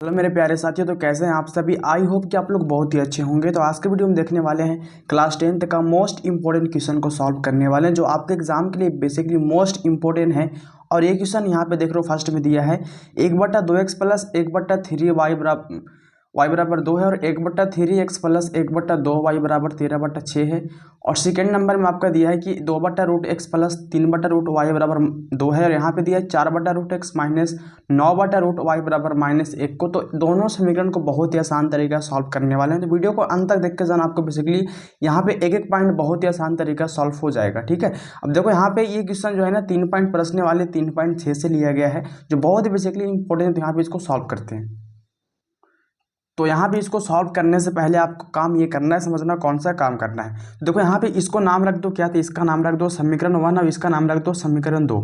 Hello मेरे प्यारे साथियों, तो कैसे हैं आप सभी। आई होप कि आप लोग बहुत ही अच्छे होंगे। तो आज के वीडियो में देखने वाले हैं क्लास 10th का मोस्ट इंपॉर्टेंट क्वेश्चन को सॉल्व करने वाले हैं, जो आपके एग्जाम के लिए बेसिकली मोस्ट इंपॉर्टेंट है। और ये क्वेश्चन यहाँ पे देख रहे हो फर्स्ट में दिया है 1/2x प्लस 1/3 y बराबर 2 है, और 1/3x प्लस 1/2y बराबर 13/6 है। और सेकेंड नंबर में आपका दिया है कि 2/√x प्लस 3/√y बराबर 2 है, और यहाँ पे दिया है 4/√x माइनस 9/√y बराबर -1 को। तो दोनों समीकरण को बहुत ही आसान तरीका सॉल्व करने वाले हैं। तो वीडियो को अंत तक देख के जाना, आपको बेसिकली यहाँ पे एक एक पॉइंट बहुत ही आसान तरीका सॉल्व हो जाएगा। ठीक है, अब देखो यहाँ पे ये क्वेश्चन जो है ना 3 पॉइंट प्रश्न वाले 3.6 से लिया गया है, जो बहुत ही बेसिकली इंपॉर्टेंट है। तो यहाँ पे इसको सॉल्व करते हैं। तो यहाँ पे इसको सॉल्व करने से पहले आपको काम ये करना है, समझना कौन सा काम करना है। देखो यहाँ पे इसको नाम रख दो, क्या था, इसका नाम रख दो समीकरण 1 और इसका नाम रख दो समीकरण 2।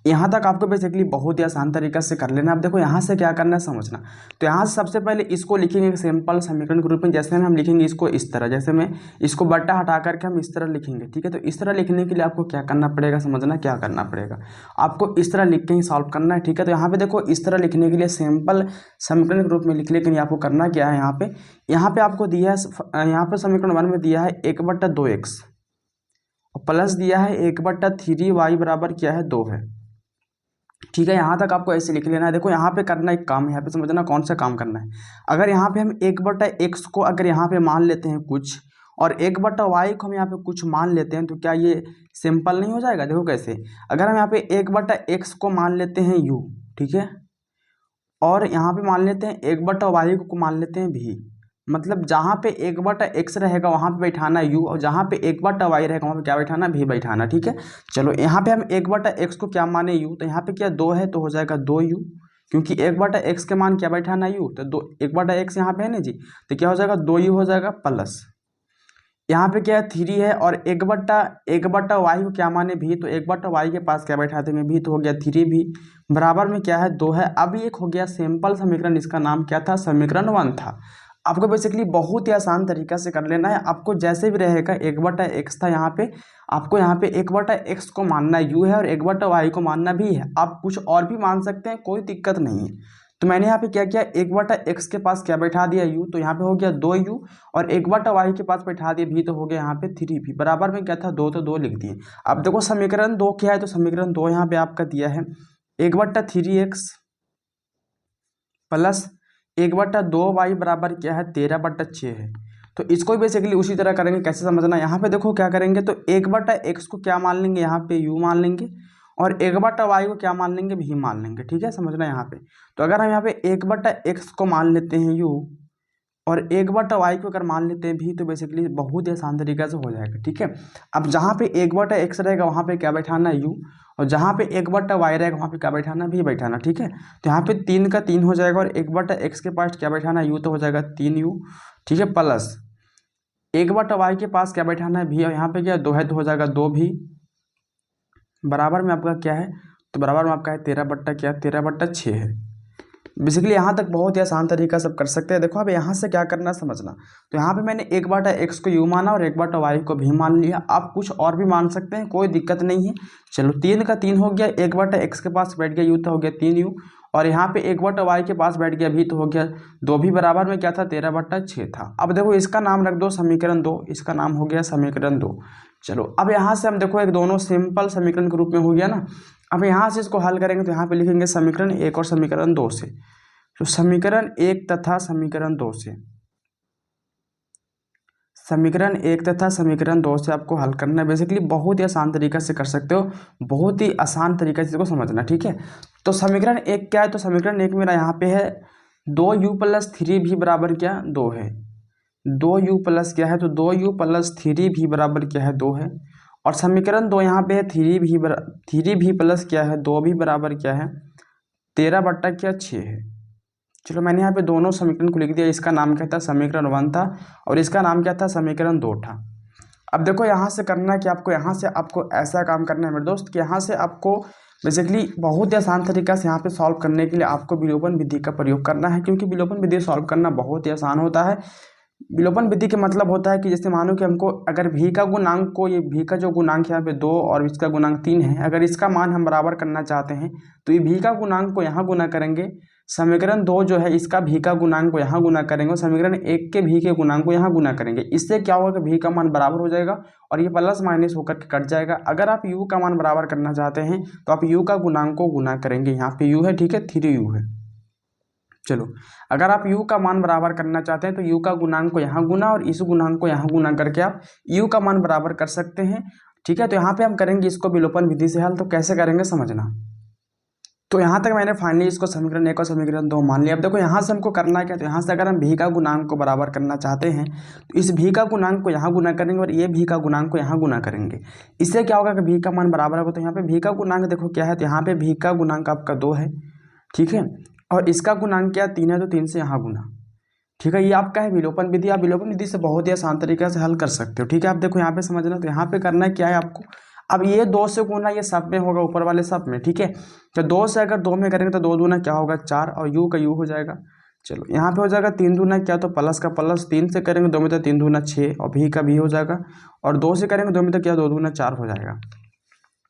यहाँ तक आपको बेसिकली बहुत ही आसान तरीका से कर लेना। अब देखो यहाँ से क्या करना है समझना। तो यहाँ से सबसे पहले इसको लिखेंगे सिंपल समीकरण के रूप में। जैसे में हम लिखेंगे इसको इस तरह, जैसे में इसको बट्टा हटा करके हम इस तरह लिखेंगे। ठीक है, तो इस तरह लिखने के लिए आपको क्या करना पड़ेगा, समझना क्या करना पड़ेगा। आपको इस तरह लिख के ही सॉल्व करना है। ठीक है, तो यहाँ पे देखो इस तरह लिखने के लिए सिंपल समीकरण के रूप में लिख, लेकिन आपको करना क्या है, यहाँ पे आपको दिया है, यहाँ पे समीकरण 1 में दिया है 1/2x और प्लस दिया है 1/3y बराबर क्या है 2 है। ठीक है, यहाँ तक आपको ऐसे लिख लेना है। देखो यहाँ पे करना एक काम है, यहाँ पे समझना कौन सा काम करना है। अगर यहाँ पे हम 1/x को अगर यहाँ पे मान लेते हैं कुछ, और 1/y को हम यहाँ पे कुछ मान लेते हैं, तो क्या ये सिंपल नहीं हो जाएगा। देखो कैसे, अगर हम यहाँ पे 1/x को मान लेते हैं u, ठीक है, और यहाँ पे मान लेते हैं 1/y को मान लेते हैं v, मतलब जहाँ पे 1/x रहेगा वहाँ पे बैठाना u, और जहाँ पे 1/y रहेगा वहाँ पे क्या बैठाना, v बैठाना। ठीक है, चलो यहाँ पे हम 1/x को क्या माने u, तो यहाँ पे क्या 2 है तो हो जाएगा 2u, क्योंकि 1/x के मान क्या बैठाना u, तो 1/x यहाँ पे है ना जी, तो क्या हो जाएगा 2u हो जाएगा प्लस, यहाँ पे क्या है 3 है, और 1/y को क्या माने भी, तो 1/y के पास क्या बैठा देंगे भी, तो हो गया 3 भी बराबर में क्या है 2 है। अब एक हो गया सिंपल समीकरण, इसका नाम क्या था, समीकरण 1 था। आपको बेसिकली बहुत ही आसान तरीका से कर लेना है। आपको जैसे भी रहेगा 1/x था यहाँ पे, आपको यहाँ पे 1/x को मानना u है और 1/y को मानना भी है। आप कुछ और भी मान सकते हैं, कोई दिक्कत नहीं है। तो मैंने यहाँ पे क्या किया, 1/x के पास क्या बैठा दिया u, तो यहाँ पे हो गया 2u, और 1/y के पास बैठा दिया भी, तो हो गया यहाँ पे 3v बराबर में क्या था 2, तो 2 लिख दिए। अब देखो समीकरण 2 क्या है, तो समीकरण 2 यहाँ पे आपका दिया है 1/3x प्लस 1/2y बराबर क्या है 13/6 है। तो इसको बेसिकली उसी तरह करेंगे, कैसे समझना। यहाँ पे देखो क्या करेंगे, तो 1/x को क्या मान लेंगे, यहाँ पे u मान लेंगे, और 1/y को क्या मान लेंगे, भी मान लेंगे। ठीक है, समझना यहाँ पे। तो अगर हम यहाँ पे 1/x को मान लेते हैं u, और 1/y को अगर मान लेते हैं भी, तो बेसिकली बहुत ही आसान तरीके से हो जाएगा। ठीक है, अब जहाँ पे 1/x रहेगा वहाँ पे क्या बैठाना है u, और जहाँ पे 1/y रहेगा वहाँ पे क्या बैठाना, भी बैठाना। ठीक है, तो यहाँ पे 3 का 3 हो जाएगा, और 1/x के पास क्या बैठाना है u, तो हो जाएगा 3u। ठीक है, प्लस 1/y के पास क्या बैठाना है भी, और यहाँ पे क्या 2 है तो हो जाएगा 2 भी बराबर में आपका क्या है, तो बराबर में आपका है 13/6 है। बेसिकली यहाँ तक बहुत ही आसान तरीका सब कर सकते हैं। देखो अब यहाँ से क्या करना समझना। तो यहाँ पे मैंने 1/x को u माना और 1/y को भी मान लिया। आप कुछ और भी मान सकते हैं, कोई दिक्कत नहीं है। चलो 3 का 3 हो गया, 1/x के पास बैठ गया u, तो हो गया 3u, और यहाँ पे 1/y के पास बैठ गया भी, तो हो गया 2 भी बराबर में क्या था 13/6 था। अब देखो इसका नाम रख दो समीकरण 2, इसका नाम हो गया समीकरण 2। चलो अब यहाँ से हम देखो एक दोनों सिंपल समीकरण के रूप में हो गया ना। अब यहाँ से इसको हल करेंगे, तो यहाँ पे लिखेंगे समीकरण 1 और समीकरण 2 से। तो समीकरण 1 तथा समीकरण 2 से, समीकरण 1 तथा समीकरण 2 से आपको हल करना है। बेसिकली बहुत ही आसान तरीका से कर सकते हो, बहुत ही आसान तरीके से इसको समझना। ठीक है, तो समीकरण 1 क्या है, तो समीकरण 1 मेरा यहाँ पे है 2u प्लस 3v बराबर क्या 2 है। 2u प्लस क्या है, तो 2u प्लस 3v बराबर क्या है 2 है। और समीकरण 2 यहाँ पे है 3v प्लस क्या है 2v बराबर क्या है 13/6 है। चलो मैंने यहाँ पे दोनों समीकरण को लिख दिया। इसका नाम क्या था, समीकरण 1 था, और इसका नाम क्या था, समीकरण 2 था। अब देखो यहाँ से करना है कि आपको यहाँ से आपको ऐसा काम करना है मेरे दोस्त, कि यहाँ से आपको बेसिकली बहुत ही आसान तरीका से यहाँ पे सॉल्व करने के लिए आपको विलोपन विधि का प्रयोग करना है, क्योंकि विलोपन विधि सॉल्व करना बहुत ही आसान होता है। विलोपन विधि का मतलब होता है कि जैसे मानो कि हमको अगर भी का गुणांक को, ये भी का जो गुणांक यहाँ पे 2 और इसका गुणांक 3 है, अगर इसका मान हम बराबर करना चाहते हैं, तो ये भी का गुणांक को यहाँ गुना करेंगे समीकरण 2 जो है इसका भी का गुणांक को यहाँ गुना करेंगे और समीकरण 1 के भी के गुणांक को यहाँ गुना करेंगे। इससे क्या होगा कि भी का मान बराबर हो जाएगा और ये प्लस माइनस होकर के कट जाएगा। अगर आप यू का मान बराबर करना चाहते हैं तो आप यू का गुणांक को गुना करेंगे। यहाँ पे यू है, ठीक है, 3u है। चलो, अगर आप u का मान बराबर करना चाहते हैं तो u का गुणांक को यहाँ गुना और इस गुणांक को यहाँ गुना करके आप u का मान बराबर कर सकते हैं, ठीक है। तो यहाँ पे हम करेंगे इसको विलोपन विधि से हल। तो कैसे करेंगे समझना। तो यहाँ तक मैंने फाइनली इसको समीकरण 1 और समीकरण 2 मान लिया। अब देखो यहाँ से हमको करना क्या, तो यहाँ से अगर हम भी का गुणांक को बराबर करना चाहते हैं तो इस भी का गुणांक को यहाँ गुना करेंगे और ये भी का गुणांक को यहाँ गुना करेंगे। इससे क्या होगा कि भी का मान बराबर होगा। तो यहाँ पे भी का गुणांक देखो क्या है, तो यहाँ पे भी का गुणांक आपका 2 है, ठीक है, और इसका गुणांक क्या 3 है, तो 3 से यहाँ गुना, ठीक है। ये आपका है विलोपन विधि। आप विलोपन विधि से बहुत ही आसान तरीके से हल कर सकते हो, ठीक है। आप देखो यहाँ पे समझना, तो यहाँ पे करना क्या है आपको, अब ये 2 से गुना ये सब में होगा, ऊपर वाले सब में, ठीक है। तो 2 से अगर 2 में करेंगे तो 2 दूना क्या होगा 4 और यू का यू हो जाएगा। चलो, यहाँ पे हो जाएगा 3 दूना क्या, तो प्लस का प्लस, 3 से करेंगे 2 में तो 3 दूना 6 और भी का भी हो जाएगा, और 2 से करेंगे 2 में तो क्या 2 दूना 4 हो जाएगा।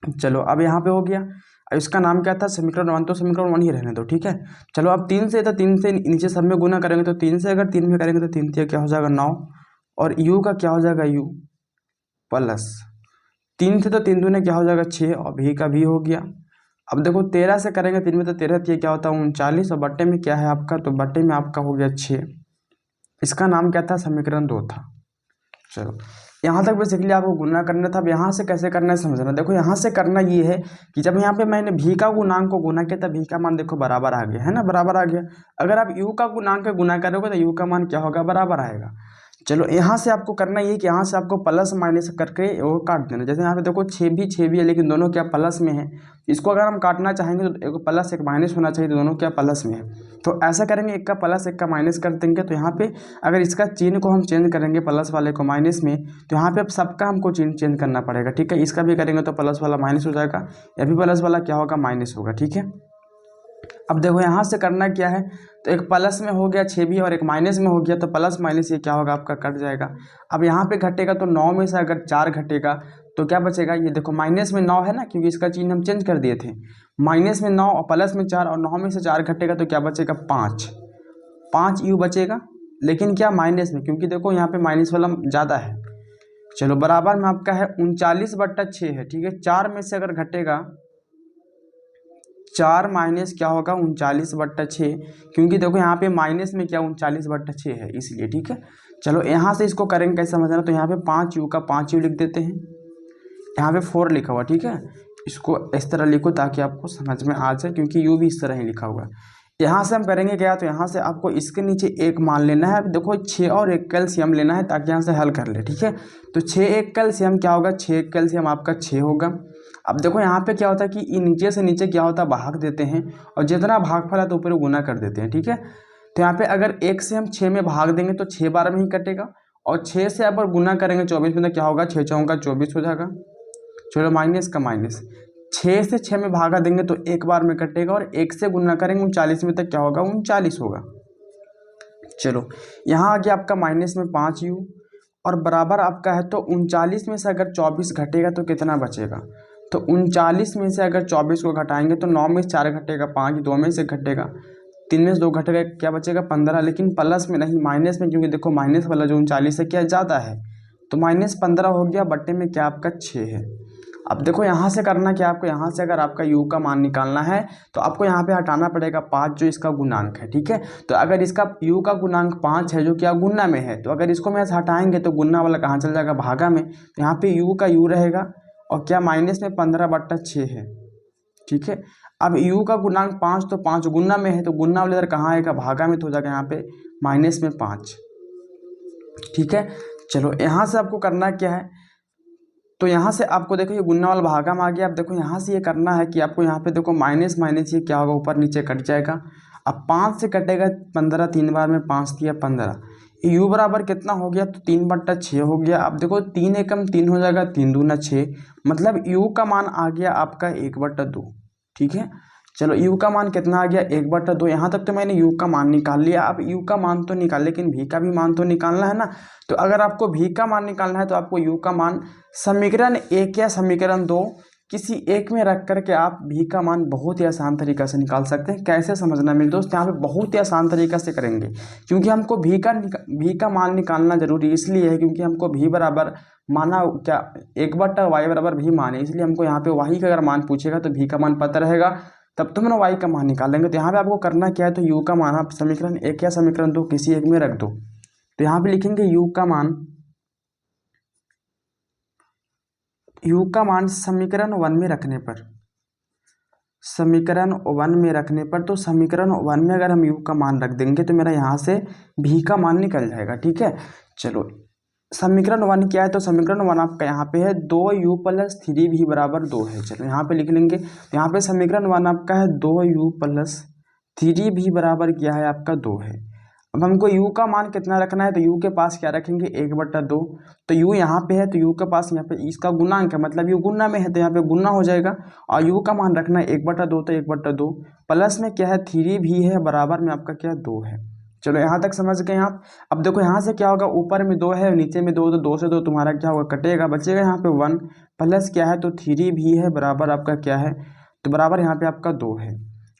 चलो, अब यहाँ पे हो गया। इसका नाम क्या था, समीकरण 1, तो समीकरण 1 ही रहने दो, ठीक है। चलो, अब 3 से, तो 3 से नीचे सब में गुना करेंगे, तो 3 से अगर 3 में करेंगे तो 3 से क्या हो जाएगा 9 और यू का क्या हो जाएगा यू प्लस 3 से, तो 3 दूने क्या हो जाएगा 6 और भी का भी हो गया। अब देखो 13 से करेंगे 3 में तो 13 क्या होता है 39 और बट्टे में क्या है आपका, तो बट्टे में आपका हो गया 6। इसका नाम क्या था, समीकरण 2 था। चलो, यहाँ तक बेसिकली आपको गुना करना था। अब यहाँ से कैसे करना है समझना। देखो यहाँ से करना ये है कि जब यहाँ पे मैंने भी का गुणांक को गुना किया तब भी का मान देखो बराबर आ गया है ना, बराबर आ गया। अगर आप यू का गुणांक का गुना करोगे तो यू का मान क्या होगा, बराबर आएगा। चलो, यहाँ से आपको करना ये कि यहाँ से आपको प्लस माइनस करके वो काट देना। जैसे यहाँ पे देखो 6 भी है लेकिन दोनों क्या प्लस में है। इसको अगर हम काटना चाहेंगे तो एक प्लस एक माइनस होना चाहिए, तो दोनों क्या प्लस में है। तो ऐसा करेंगे, एक का प्लस एक का माइनस कर देंगे। तो यहाँ पे अगर इसका चिन्ह को हम चेंज करेंगे प्लस वाले को माइनस में, तो यहाँ पे अब सबका हमको चिन्ह चेंज करना पड़ेगा, ठीक है। इसका भी करेंगे तो प्लस वाला माइनस हो जाएगा, या भी प्लस वाला क्या होगा माइनस होगा, ठीक है। अब देखो यहाँ से करना क्या है, तो एक प्लस में हो गया 6 भी और एक माइनस में हो गया, तो प्लस माइनस ये क्या होगा आपका कट जाएगा। अब यहाँ पे घटेगा तो 9 में से अगर 4 घटेगा तो क्या बचेगा, ये देखो माइनस में 9 है ना, क्योंकि इसका चिन्ह हम चेंज कर दिए थे। माइनस में 9 और प्लस में 4 और 9 में से 4 घटेगा तो क्या बचेगा 5 यू बचेगा, लेकिन क्या माइनस में, क्योंकि देखो यहाँ पे माइनस वाला ज़्यादा है। चलो, बराबर में आपका है 39/6 है, ठीक है। 4 में से अगर घटेगा 4 माइनस क्या होगा 39/6, क्योंकि देखो यहाँ पे माइनस में क्या 39/6 है इसलिए, ठीक है। चलो, यहाँ से इसको करेंगे कैसे समझना। तो यहाँ पे 5u का 5u लिख देते हैं, यहाँ पे 4 लिखा हुआ, ठीक है। इसको इस तरह लिखो ताकि आपको समझ में आ जाए, क्योंकि u भी इस तरह ही लिखा हुआ है। यहाँ से हम करेंगे क्या, तो यहाँ से आपको इसके नीचे 1 मान लेना है। देखो 6 और 1 कैल्शियम लेना है ताकि यहाँ से हल कर ले, ठीक है। तो 6 1 कैल्शियम क्या होगा, 6 1 कैल्शियम आपका 6 होगा। अब देखो यहाँ पे क्या होता है कि नीचे से नीचे क्या होता है भाग देते हैं, और जितना भागफल है तो ऊपर गुना कर देते हैं, ठीक है। तो यहाँ पे अगर 1 से हम 6 में भाग देंगे तो 6 बार में ही कटेगा, और 6 से अगर गुना करेंगे 24 में तो क्या होगा 6 चौका 24 हो जाएगा। चलो, माइनस का माइनस, 6 से 6 में भागा देंगे तो 1 बार में कटेगा, और 1 से गुना करेंगे 39 में तक क्या होगा 39 होगा। चलो, यहाँ आ गया आपका माइनस में 5u और बराबर आपका है, तो 39 में से अगर 24 घटेगा तो कितना बचेगा, तो 39 में से अगर 24 को घटाएंगे तो 9 में से 4 घटेगा 5, 2 में से घटेगा 3 में से 2 घटेगा, क्या बचेगा 15, लेकिन प्लस में नहीं माइनस में, क्योंकि देखो माइनस वाला जो 39 है क्या ज़्यादा है, तो -15 हो गया, बट्टे में क्या आपका 6 है। अब देखो यहाँ से करना क्या, आपको यहाँ से अगर आपका u का मान निकालना है तो आपको यहाँ पे हटाना पड़ेगा 5 जो इसका गुणांक है, ठीक है। तो अगर इसका u का गुणांक 5 है जो क्या गुना में है, तो अगर इसको मैं हटाएंगे तो गुना वाला कहाँ चल जाएगा भागा में, तो यहाँ पे u का u रहेगा और क्या माइनस में 15/6 है, ठीक है। अब u का गुणांक 5 तो 5 गुना में है, तो गुना वाले इधर कहाँ आएगा भागा में, तो हो जाएगा यहाँ पे माइनस में 5, ठीक है। चलो, यहाँ से आपको करना क्या है, तो यहाँ से आपको देखो ये गुना वाला भागा में आ गया। अब देखो यहाँ से ये करना है कि आपको यहाँ पे देखो माइनस माइनस ये क्या होगा ऊपर नीचे कट जाएगा। अब 5 से कटेगा 15, 3 बार में 5 दिया 15, यू बराबर कितना हो गया, तो 3/6 हो गया। अब देखो 3 एकम 3 हो जाएगा, 3 दूना 6, मतलब यू का मान आ गया आपका 1/2, ठीक है। चलो, यू का मान कितना आ गया 1/2। यहाँ तक तो मैंने यू का मान निकाल लिया। अब यू का मान तो निकाल, लेकिन भी का भी मान तो निकालना है ना। तो अगर आपको भी का मान निकालना है तो आपको यू का मान समीकरण 1 या समीकरण 2 किसी एक में रख करके आप भी का मान बहुत ही आसान तरीक़ा से निकाल सकते हैं। कैसे समझना मेरे दोस्त, यहाँ पे बहुत ही आसान तरीक़ा से करेंगे, क्योंकि हमको भी का मान निकालना जरूरी इसलिए है क्योंकि हमको भी बराबर माना क्या 1/y बराबर भी मान है, इसलिए हमको यहाँ पे y का अगर मान पूछेगा तो भी का मान पता रहेगा, तब तो हम y का मान निकालेंगे। तो यहाँ पे आपको करना क्या है, तो u का मान आप समीकरण 1 या समीकरण 2 किसी एक में रख दो। तो यहाँ पे लिखेंगे u का मान समीकरण 1 में रखने पर, समीकरण 1 में रखने पर, तो समीकरण 1 में अगर हम u का मान रख देंगे तो मेरा यहाँ से भी का मान निकल जाएगा। ठीक है, चलो समीकरण 1 क्या है, तो समीकरण 1 आपका यहाँ पे है 2u + 3v बराबर 2 है। चलो यहाँ पे लिख लेंगे, यहाँ पे समीकरण 1 आपका है 2u + 3v बराबर क्या है आपका 2 है। अब हमको u का मान कितना रखना है, तो u के पास क्या रखेंगे 1/2, तो u यहाँ पे है तो u के पास यहाँ पे इसका गुणांक है, मतलब u गुना में है तो यहाँ पे गुना हो जाएगा, और u का मान रखना है 1/2, तो 1/2 प्लस में क्या है 3v है बराबर में आपका क्या 2 है। चलो यहाँ तक समझ गए आप। अब देखो यहाँ से क्या होगा, ऊपर में 2 है नीचे में 2, तो 2 से 2 तुम्हारा क्या होगा कटेगा, बचेगा यहाँ पे 1 प्लस क्या है तो 3v है बराबर आपका क्या है, तो बराबर यहाँ पे आपका 2 है।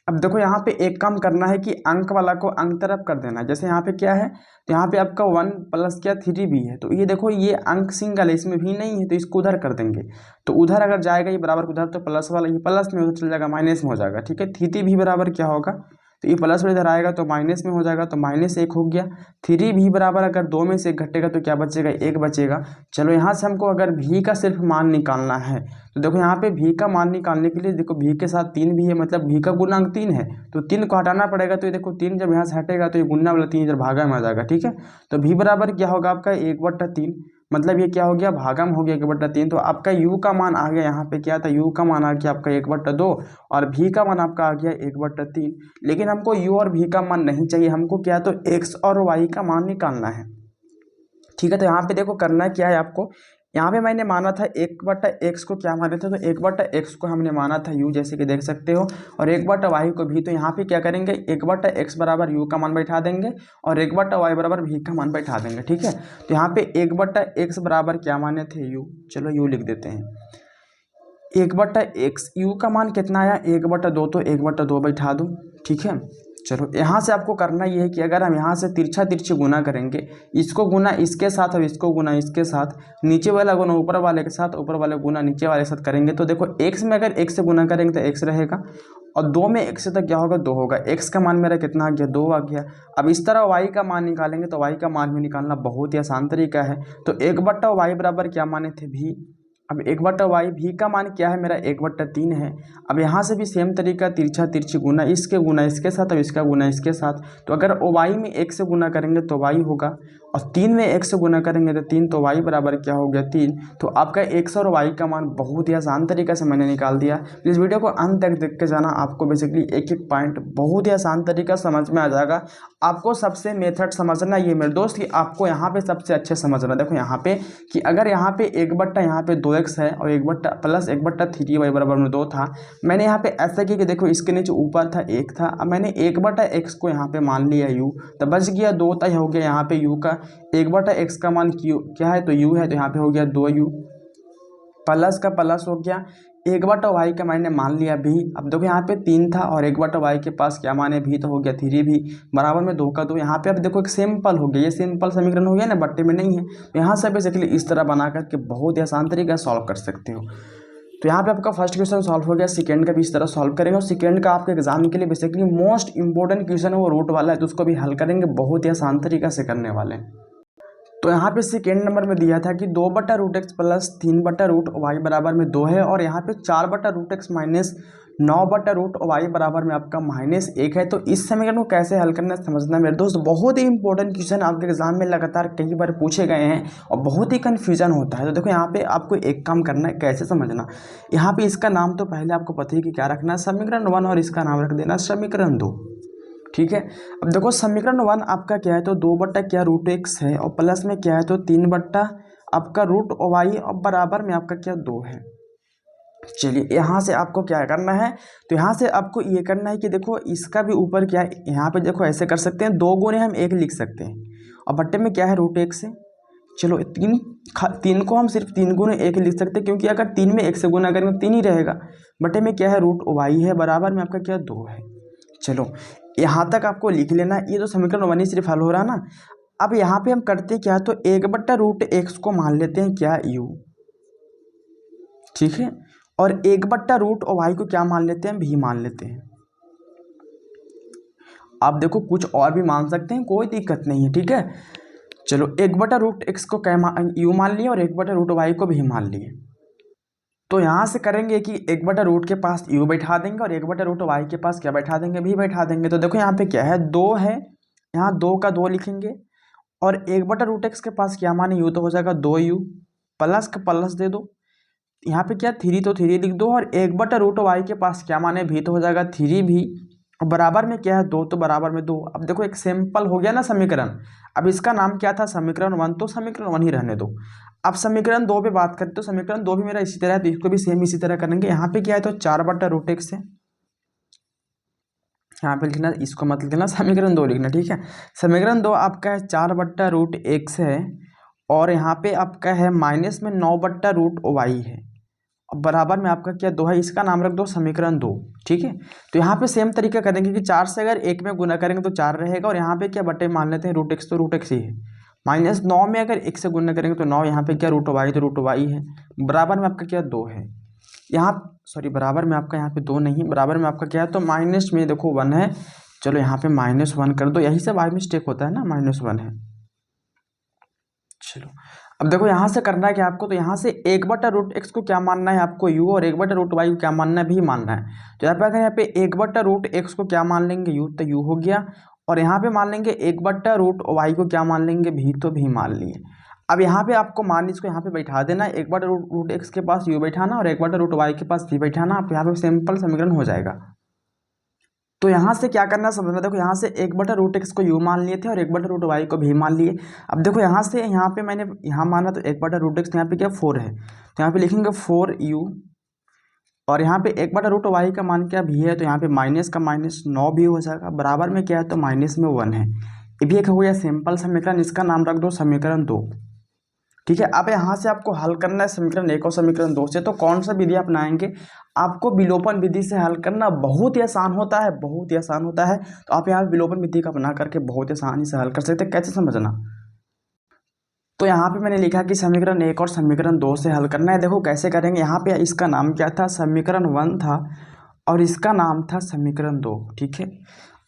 अब देखो यहाँ पे एक काम करना है कि अंक वाला को अंक तरफ कर देना है। जैसे यहाँ पे क्या है, तो यहाँ पे आपका 1 प्लस क्या 3v है, तो ये देखो ये अंक सिंगल है, इसमें भी नहीं है तो इसको उधर कर देंगे, तो उधर अगर जाएगा ये बराबर उधर, तो प्लस वाला ये प्लस में उधर चल जाएगा, माइनस में हो जाएगा। ठीक है, 3v बराबर क्या होगा, तो ये प्लस में इधर आएगा तो माइनस में हो जाएगा, तो -1 हो गया। 3v बराबर अगर 2 में से 1 घटेगा तो क्या बचेगा 1 बचेगा। चलो यहाँ से हमको अगर v का सिर्फ मान निकालना है, तो देखो यहाँ पे v का मान निकालने के लिए देखो v के साथ 3 भी है, मतलब v का गुणांक 3 है, तो 3 को हटाना पड़ेगा, तो ये देखो 3 जब यहाँ से हटेगा तो ये गुना वाला 3 इधर भागा में आ जाएगा। ठीक है, तो v बराबर क्या होगा आपका 1/3, मतलब ये क्या हो गया भागा में हो गया 1/3, तो आपका u का मान आ गया, यहाँ पे क्या था u का मान आ गया आपका 1/2 और v का मान आपका आ गया 1/3। लेकिन हमको u और v का मान नहीं चाहिए, हमको क्या तो x और y का मान निकालना है। ठीक है, तो यहाँ पे देखो करना क्या है आपको, यहाँ पे मैंने माना था 1/x को क्या माने थे, तो 1/x को हमने माना था u, जैसे कि देख सकते हो, और 1/y को भी, तो यहाँ पे क्या करेंगे 1/x बराबर u का मान बैठा देंगे और 1/y बराबर v का मान बैठा देंगे। ठीक है, तो यहाँ पे 1/x बराबर क्या माने थे u, चलो u लिख देते हैं 1/x, u का मान कितना आया 1/2, तो 1/2 बैठा दो। ठीक है, चलो यहाँ से आपको करना ये है कि अगर हम यहाँ से तिरछा तिरछी गुना करेंगे, इसको गुना इसके साथ और इसको गुना इसके साथ, नीचे वाला गुना ऊपर वाले के साथ, ऊपर वाले गुना नीचे वाले के साथ करेंगे, तो देखो x में अगर x से गुना करेंगे तो x रहेगा, और 2 में x से तो क्या होगा 2 होगा। x का मान मेरा कितना आ गया 2 आ गया। अब इस तरह y का मान निकालेंगे, तो y का मान भी निकालना बहुत ही आसान तरीका है। तो 1/y बराबर क्या माने थे भी, अब 1/y भी का मान क्या है मेरा 1/3 है। अब यहाँ से भी सेम तरीका तिरछा तिरछी गुना इसके साथ और इसका गुना इसके साथ, तो अगर y में 1 से गुना करेंगे तो y होगा, और 3 में 1 से गुना करेंगे तो 3, तो y बराबर क्या हो गया 3। तो आपका x और y का मान बहुत ही आसान तरीके से मैंने निकाल दिया। प्लीज़ वीडियो को अंत तक देख के जाना, आपको बेसिकली एक एक पॉइंट बहुत ही आसान तरीका समझ में आ जाएगा। आपको सबसे मेथड समझना ये मेरे दोस्त कि आपको यहाँ पे सबसे अच्छे समझना, देखो यहाँ पे कि अगर यहाँ पे 1/, यहाँ पे 2x है और 1/ प्लस 1/3y बराबर में 2 था, मैंने यहाँ पे ऐसा किया कि देखो इसके नीचे ऊपर था 1 था, अब मैंने 1/x को यहाँ पे मान लिया u, तो बच गया 2 तय हो गया यहाँ पे u का 1/x का मान क्या है तो u है, तो यहाँ पे हो गया 2u, प्लस का प्लस हो गया 1/y का मैंने मान लिया भी। अब देखो यहाँ पे 3 था और 1/y के पास क्या माने भी, तो हो गया 3 भी बराबर में 2 का 2। यहाँ पे अब देखो एक सिंपल हो गया, ये सिंपल समीकरण हो गया ना, बट्टे में नहीं है, तो यहाँ से बेसिकली इस तरह बना करके बहुत ही आसान तरीके से सॉल्व कर सकते हो। तो यहाँ पे आपका फर्स्ट क्वेश्चन सॉल्व हो गया, सेकंड का भी इस तरह सॉल्व करेंगे, और सेकंड का आपके एग्जाम के लिए बेसिकली मोस्ट इंपॉर्टेंट क्वेश्चन है वो रूट वाला है, तो उसको भी हल करेंगे, बहुत ही आसान तरीका से करने वाले हैं। तो यहाँ पे सेकेंड नंबर में दिया था कि 2/√x प्लस 3/√y बराबर में 2 है, और यहाँ पे 4/√x माइनस 9/√y बराबर में आपका -1 है। तो इस समीकरण को कैसे हल करना है समझना मेरे दोस्त, बहुत ही इंपॉर्टेंट क्वेश्चन आपके एग्जाम में लगातार कई बार पूछे गए हैं और बहुत ही कन्फ्यूजन होता है। तो देखो यहाँ पे आपको एक काम करना है, कैसे समझना, यहाँ पे इसका नाम तो पहले आपको पता ही कि क्या रखना है समीकरण 1, और इसका नाम रख देना समीकरण 2। ठीक है, अब देखो समीकरण 1 आपका क्या है तो 2/ क्या √x है, और प्लस में क्या है तो 3/ आपका √y, और बराबर में आपका क्या 2 है। चलिए यहाँ से आपको क्या करना है, तो यहाँ से आपको ये करना है कि देखो इसका भी ऊपर क्या है, यहाँ पे देखो ऐसे कर सकते हैं, 2 गुने हम 1 लिख सकते हैं, और बट्टे में क्या है √x है। चलो तीन को हम सिर्फ 3 × 1 लिख सकते हैं, क्योंकि अगर 3 में 1 से गुना करेंगे तो 3 ही रहेगा। बटे में क्या है, रूट वाई है, बराबर में आपका क्या 2 है। चलो यहाँ तक आपको लिख लेना। ये तो समीकरण 1 ही सिर्फ हल हो रहा ना। अब यहाँ पे हम करते क्या, तो 1/√x को मान लेते हैं क्या, u, ठीक है, और 1/√y को क्या मान लेते हैं, v मान लेते हैं। आप देखो कुछ और भी मान सकते हैं, कोई दिक्कत नहीं है, ठीक है। चलो 1/√x को क्या u मान लिए और 1/√y को भी मान लिए। तो यहाँ से करेंगे कि 1/रूट के पास u बैठा देंगे और 1/√y के पास क्या बैठा देंगे, भी बैठा देंगे। तो देखो यहाँ पे क्या है, 2 है, यहाँ 2 का 2 लिखेंगे और 1/√x के पास क्या माने, u, तो हो जाएगा 2u, प्लस का प्लस दे दो, यहाँ पे क्या 3 तो 3 लिख दो, और 1/√y के पास क्या माने, भी, तो हो जाएगा 3 भी, और बराबर में क्या है 2, तो बराबर में 2। अब देखो एक सिंपल हो गया ना समीकरण। अब इसका नाम क्या था, समीकरण 1, तो समीकरण 1 ही रहने दो। अब समीकरण 2 पे बात करते, तो समीकरण 2 भी मेरा इसी तरह है, तो इसको भी सेम इसी तरह करेंगे। यहाँ पे क्या है, तो 4/√x है, यहाँ पे लिखना, इसको मत लिखना, समीकरण 2 लिखना, ठीक है। समीकरण 2 आपका है 4/√x है, और यहाँ पे आपका है माइनस में 9/√y है, अब बराबर में आपका क्या 2 है, इसका नाम रख दो समीकरण 2, ठीक है। तो यहाँ पे सेम तरीका करेंगे कि 4 से अगर 1 में गुना करेंगे तो 4 रहेगा, और यहाँ पे क्या बटे मान लेते हैं √x, तो √x ही है। माइनस 9 में अगर 1 से गुना करेंगे तो 9, यहाँ पे क्या √y, तो √y है, बराबर में आपका क्या 2 है। यहाँ सॉरी, बराबर में आपका यहाँ पे 2 नहीं, बराबर में आपका क्या है, तो माइनस में देखो 1 है। चलो यहाँ पे -1 कर दो, यही से बाय मिस्टेक होता है ना, -1 है। चलो अब देखो यहाँ से करना है कि आपको, तो यहाँ से 1/√x को क्या मानना है आपको, u, और 1/√y को क्या मानना है, भी मानना है। तो यहाँ पे अगर यहाँ पे 1/√x को क्या मान लेंगे, u, तो u हो गया, और यहाँ पे मान लेंगे 1/√y को क्या मान लेंगे, भी, तो भी मान लिए। अब यहाँ पे आपको मान इसको यहाँ पे बैठा देना, 1/√x के पास u बैठाना और 1/√y के पास भी बैठाना। आप यहाँ पे सिंपल समीकरण हो जाएगा। तो यहाँ से क्या करना समझना, देखो यहाँ से 1/√x को u मान लिए थे और 1/√y को भी मान लिए। अब देखो यहाँ से यहाँ पे मैंने यहाँ माना, तो 1/√x यहाँ पे क्या 4 है, तो यहाँ पे लिखेंगे 4u, और यहाँ पे 1/√y का मान क्या भी है, तो यहाँ पे माइनस का माइनस 9 भी हो जाएगा, बराबर में क्या है, तो माइनस में 1 है। ये भी एक हो गया सिंपल समीकरण, इसका नाम रख दो समीकरण 2, ठीक है। अब यहाँ से आपको हल करना है समीकरण 1 और समीकरण 2 से। तो कौन सा विधि अपनाएंगे, आपको विलोपन विधि से हल करना बहुत ही आसान होता है, बहुत ही आसान होता है। तो आप यहाँ विलोपन विधि का अपना करके बहुत ही आसानी से हल कर सकते हैं। कैसे समझना, तो यहाँ पे मैंने लिखा कि समीकरण 1 और समीकरण 2 से हल करना है। देखो कैसे करेंगे, यहाँ पे इसका नाम क्या था, समीकरण 1 था, और इसका नाम था समीकरण 2, ठीक है।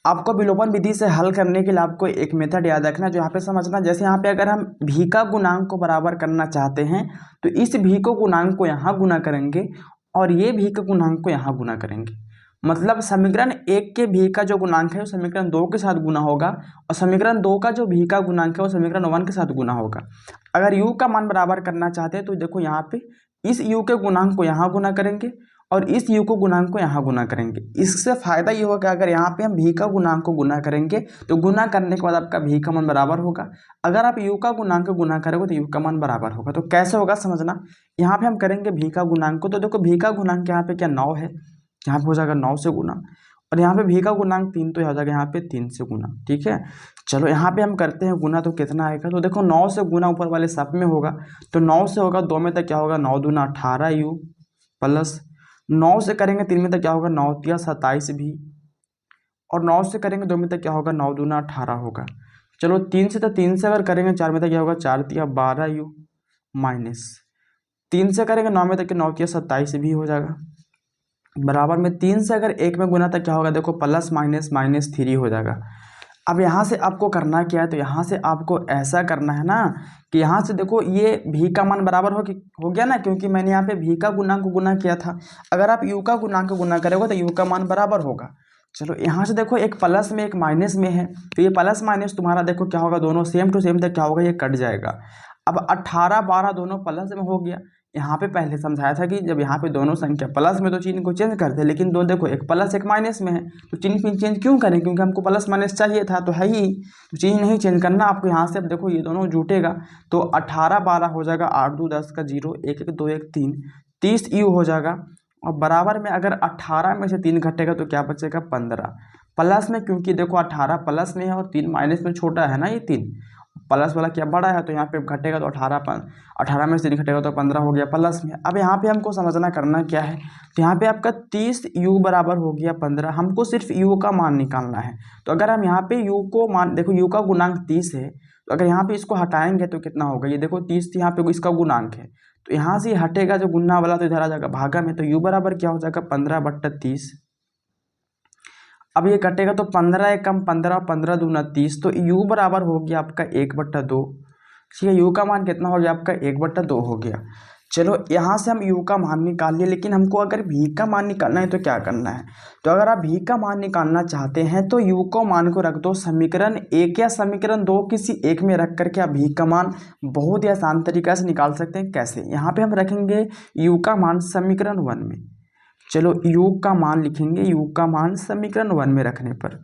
आपको विलोपन विधि से हल करने के लिए आपको एक मेथड याद रखना, जो यहाँ पे समझना। जैसे यहाँ पे अगर हम भी का गुणांक को बराबर करना चाहते हैं, तो इस भी को गुणांक को यहाँ गुना करेंगे और ये भी का गुणांक को यहाँ गुना करेंगे। मतलब समीकरण 1 के भी का जो गुणांक है वो समीकरण 2 के साथ गुना होगा, और समीकरण 2 का जो भी का गुणांक है वो समीकरण 1 के साथ गुना होगा। अगर u का मान बराबर करना चाहते हैं, तो देखो यहाँ पे इस u के गुणांक को यहाँ गुना करेंगे और इस u को गुणांक को यहाँ गुना करेंगे। इससे फायदा ये होगा कि अगर यहाँ पे हम भी का गुणांक को गुना करेंगे, तो गुना करने के बाद आपका भी का मान बराबर होगा। अगर आप u का गुणांक को गुना करोगे तो u का मान बराबर होगा। तो कैसे होगा समझना, यहाँ पे हम करेंगे भी का गुणांक को, तो देखो भी का गुणांक यहाँ पे क्या 9 है, यहाँ पे हो जाएगा 9 से गुना, और यहाँ पे भी का गुणांक 3, तो हो जाएगा यहाँ पे 3 से गुना, ठीक है। चलो यहाँ पे हम करते हैं गुना, तो कितना आएगा, तो देखो 9 से गुना ऊपर वाले सब में होगा, तो 9 से होगा 2 में तक क्या होगा, 9 दूना 18u, प्लस 9 से करेंगे 3 में तक क्या होगा, 9 तिया 27 भी, और 9 से करेंगे 2 में तक क्या होगा, 9 दूना 18 होगा। चलो 3 से, तो 3 से अगर करेंगे 4 में तक क्या होगा, 4 तिया 12u, माइनस 3 से करेंगे 9 में तक 9 तिया 27 भी हो जाएगा, बराबर में 3 से अगर 1 में गुना तक क्या होगा, देखो प्लस माइनस -3 हो जाएगा। अब यहाँ से आपको करना क्या है, तो यहाँ से आपको ऐसा करना है ना कि यहाँ से देखो ये भी का मान बराबर हो गया ना, क्योंकि मैंने यहाँ पे भी का गुणांक को गुना किया था। अगर आप यू का गुणांक को गुना करोगे तो यू का मान बराबर होगा। चलो यहाँ से देखो एक प्लस में एक माइनस में है, तो ये प्लस माइनस तुम्हारा देखो क्या होगा, दोनों सेम टू सेम तक क्या होगा, ये कट जाएगा। अब 18 12 दोनों प्लस में हो गया। यहाँ पे पहले समझाया था कि जब यहाँ पे दोनों संख्या प्लस में तो चिन्ह को चेंज करते हैं, लेकिन दो देखो एक प्लस एक माइनस में है, तो चिन्ह को चेंज क्यों करें, क्योंकि हमको प्लस माइनस चाहिए था, तो है ही, तो चिन्ह नहीं चेंज करना आपको। यहाँ से अब देखो ये दोनों जुटेगा, तो 18 12 हो जाएगा, 8 2 10 का 0, 1 1 2 1 3, 30 यू हो जाएगा। और बराबर में अगर 18 में से 3 घटेगा तो क्या बचेगा, 15। प्लस में, क्योंकि देखो 18 प्लस में है और 3 माइनस में, छोटा है ना ये 3, प्लस वाला क्या बड़ा है, तो यहाँ पे घटेगा तो 18 में से 3 घटेगा तो 15 हो गया प्लस में। अब यहाँ पे हमको समझना करना क्या है, तो यहाँ पे आपका 30 u बराबर हो गया 15। हमको सिर्फ u का मान निकालना है। तो अगर हम यहाँ पे u को मान, देखो u का गुणांक 30 है, तो अगर यहाँ पे इसको हटाएंगे तो कितना होगा, ये देखो 30 यहाँ पे इसका गुणांक है, तो यहाँ से हटेगा जो गुना वाला तो इधर आ जाएगा भागा में, तो u बराबर क्या हो जाएगा 15/30। अब ये कटेगा तो 15 एक कम 15, 15 दूना 30, तो u बराबर हो गया आपका 1/2। ठीक है, u का मान कितना हो गया आपका 1/2 हो गया। चलो यहाँ से हम u का मान निकाल लिए, लेकिन हमको अगर v का मान निकालना है तो क्या करना है, तो अगर आप v का मान निकालना चाहते हैं तो u को मान को रख दो समीकरण 1 या समीकरण 2 किसी एक में रख करके आप v का मान बहुत ही आसान तरीका से निकाल सकते हैं। कैसे, यहाँ पे हम रखेंगे u का मान समीकरण 1 में। चलो u का मान लिखेंगे, u का मान समीकरण 1 में रखने पर,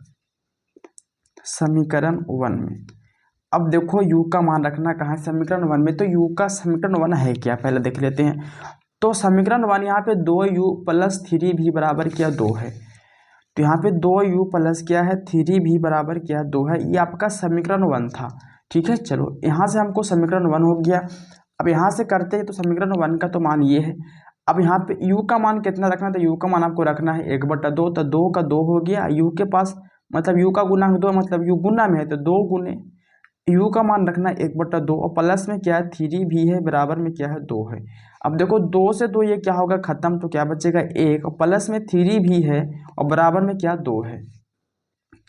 समीकरण 1 में। अब देखो u का मान रखना कहाँ है, समीकरण 1 में, तो u का समीकरण 1 है क्या, पहले देख लेते हैं। तो समीकरण 1 यहाँ पे 2u प्लस 3v बराबर क्या 2 है, तो यहाँ पे 2u प्लस क्या है 3v बराबर क्या 2 है, ये आपका समीकरण 1 था। ठीक है, चलो यहाँ से हमको समीकरण 1 हो गया। अब यहाँ से करते हैं तो समीकरण 1 का तो मान ये है। अब यहाँ पे u का मान कितना रखना है, तो u का मान आपको रखना है 1/2, तो 2 का 2 हो गया। u के पास मतलब u का गुणांक 2, मतलब u गुना में है तो 2 गुने u का मान रखना 1/2, और प्लस में क्या है 3 भी है, बराबर में क्या है 2 है। अब देखो 2 से 2 ये क्या होगा खत्म, तो क्या बचेगा 1, और प्लस में 3 भी है और बराबर में क्या 2 है।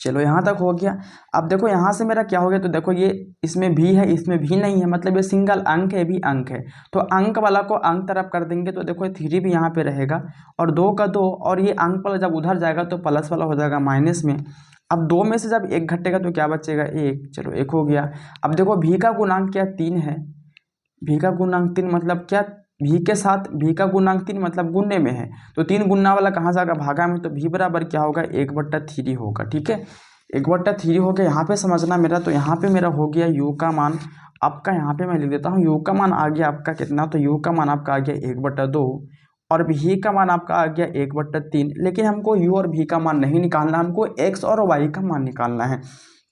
चलो यहाँ तक हो गया। अब देखो यहाँ से मेरा क्या हो गया, तो देखो ये इसमें भी है इसमें भी नहीं है, मतलब ये सिंगल अंक है, भी अंक है, तो अंक वाला को अंक तरफ कर देंगे, तो देखो 3 भी यहाँ पे रहेगा और 2 का 2, और ये अंक वाला जब उधर जाएगा तो प्लस वाला हो जाएगा माइनस में। अब 2 में से जब 1 घटेगा तो क्या बचेगा 1, चलो 1 हो गया। अब देखो भी का गुणांक क्या 3 है, भी का गुणांक 3 मतलब क्या, भी के साथ भी का गुणांक 3 मतलब गुन्ने में है, तो 3 गुना वाला कहाँ जाएगा भागा में, तो भी बराबर क्या होगा 1/3 होगा। ठीक है, 1/3 हो गया। यहाँ पे समझना मेरा, तो यहाँ पे मेरा हो गया u का मान आपका, यहाँ पे मैं लिख देता हूँ u का मान आ गया आपका कितना, तो u का मान आपका आ गया 1/2 और v का मान आपका आ गया 1/3। लेकिन हमको u और v का मान नहीं निकालना, हमको x और y का मान निकालना है।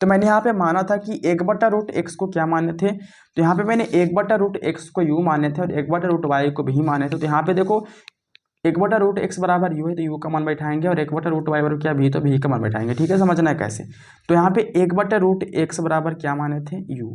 तो मैंने यहाँ पे माना था कि 1/√x को क्या माने थे, तो यहाँ पे मैंने 1/√x को u माने थे और 1/√y को भी माने थे। तो यहाँ पे देखो 1/√x बराबर u है, तो u का मान बैठाएंगे, और 1/√y बराबर क्या भी, तो भी का मान बैठाएंगे। ठीक है, समझना है कैसे। तो यहाँ पे 1/√x बराबर क्या माने थे u।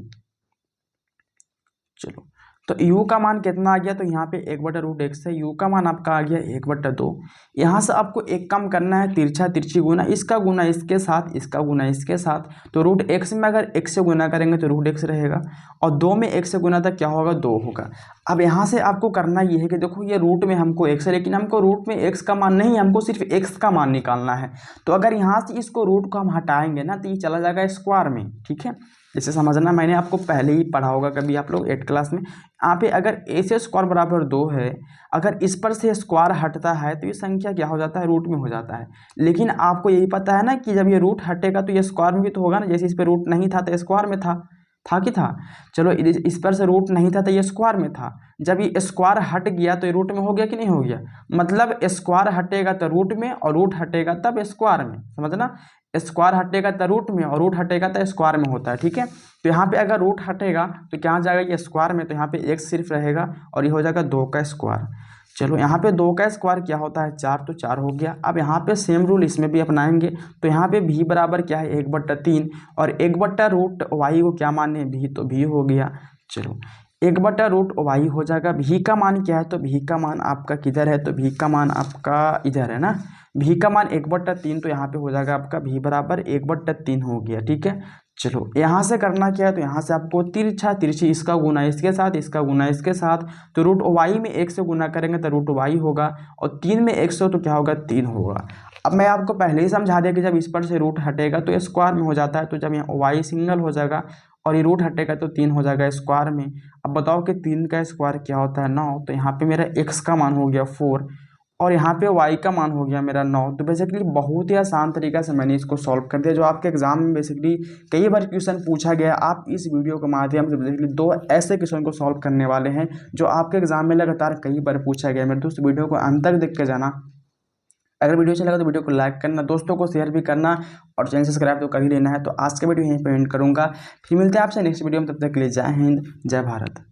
चलो तो u का मान कितना आ गया, तो यहाँ पे 1/√x है, u का मान आपका आ गया 1/2। यहाँ से आपको एक काम करना है, तिरछा तिरछी गुना, इसका गुना इसके साथ, इसका गुना इसके साथ, तो √x में अगर x से गुना करेंगे तो √x रहेगा, और 2 में x से गुना तक क्या होगा 2 होगा। अब यहाँ से आपको करना ये है कि देखो ये रूट में हमको x है, लेकिन हमको रूट में x का मान नहीं, हमको सिर्फ x का मान निकालना है। तो अगर यहाँ से इसको रूट को हम हटाएंगे ना, तो ये चला जाएगा स्क्वायर में। ठीक है, इसे समझना, मैंने आपको पहले ही पढ़ा होगा कभी आप लोग 8 क्लास में। यहाँ पे अगर a से स्क्वायर बराबर 2 है, अगर इस पर से स्क्वायर हटता है तो ये संख्या क्या हो जाता है, रूट में हो जाता है। लेकिन आपको यही पता है ना कि जब ये रूट हटेगा तो ये स्क्वायर में भी तो होगा ना, जैसे इस पर रूट नहीं था तो स्क्वायर में था कि था। चलो इस पर से रूट नहीं था तो ये स्क्वायर में था, जब ये स्क्वायर हट गया तो ये रूट में हो गया कि नहीं हो गया। मतलब स्क्वायर हटेगा तो रूट में, और रूट हटेगा तब स्क्वायर में, समझना। स्क्वायर हटेगा तो रूट में, और रूट हटेगा तो स्क्वायर में होता है। ठीक है, तो यहाँ पे अगर रूट हटेगा तो क्या जाएगा ये स्क्वायर में, तो यहाँ पे x सिर्फ रहेगा और ये हो जाएगा 2 का स्क्वायर। चलो यहाँ पे 2 का स्क्वायर क्या होता है 4, तो 4 हो गया। अब यहाँ पे सेम रूल इसमें भी अपनाएंगे, तो यहाँ पे v बराबर क्या है 1/3, और 1/√y को क्या माने v, तो v हो गया। चलो 1/√y हो जाएगा। v का मान क्या है, तो v का मान आपका किधर है, तो v का मान आपका इधर है ना, v का मान 1/3, तो यहाँ पे हो जाएगा आपका v बराबर 1/3 हो गया। ठीक है, चलो यहाँ से करना क्या है, तो यहाँ से आपको तिरछा तिरछी, इसका गुना इसके साथ, इसका गुना इसके साथ, तो √y में 1 से गुना करेंगे तो √y होगा, और 3 में 1 से तो क्या होगा 3 होगा। अब मैं आपको पहले ही समझा दिया कि जब इस पर से रूट हटेगा तो स्क्वायर में हो जाता है, तो जब यहाँ y सिंगल हो जाएगा और ये रूट हटेगा तो 3 हो जाएगा स्क्वायर में। अब बताओ कि 3 का स्क्वायर क्या होता है 9, तो यहाँ पे मेरा x का मान हो गया 4, और यहाँ पे y का मान हो गया मेरा 9। तो बेसिकली बहुत ही आसान तरीका से मैंने इसको सॉल्व कर दिया, जो आपके एग्जाम में बेसिकली कई बार क्वेश्चन पूछा गया। आप इस वीडियो के माध्यम से बेसिकली 2 ऐसे क्वेश्चन को सॉल्व करने वाले हैं जो आपके एग्जाम में लगातार कई बार पूछा गया। मेरे दोस्त वीडियो को अंत तक देख के जाना, अगर वीडियो अच्छा लगा तो वीडियो को लाइक करना, दोस्तों को शेयर भी करना और चैनल सब्सक्राइब तो कर ही लेना है। तो आज का वीडियो यहीं पे एंड करूँगा, फिर मिलते हैं आपसे नेक्स्ट वीडियो में, तब तक के लिए जय हिंद जय भारत।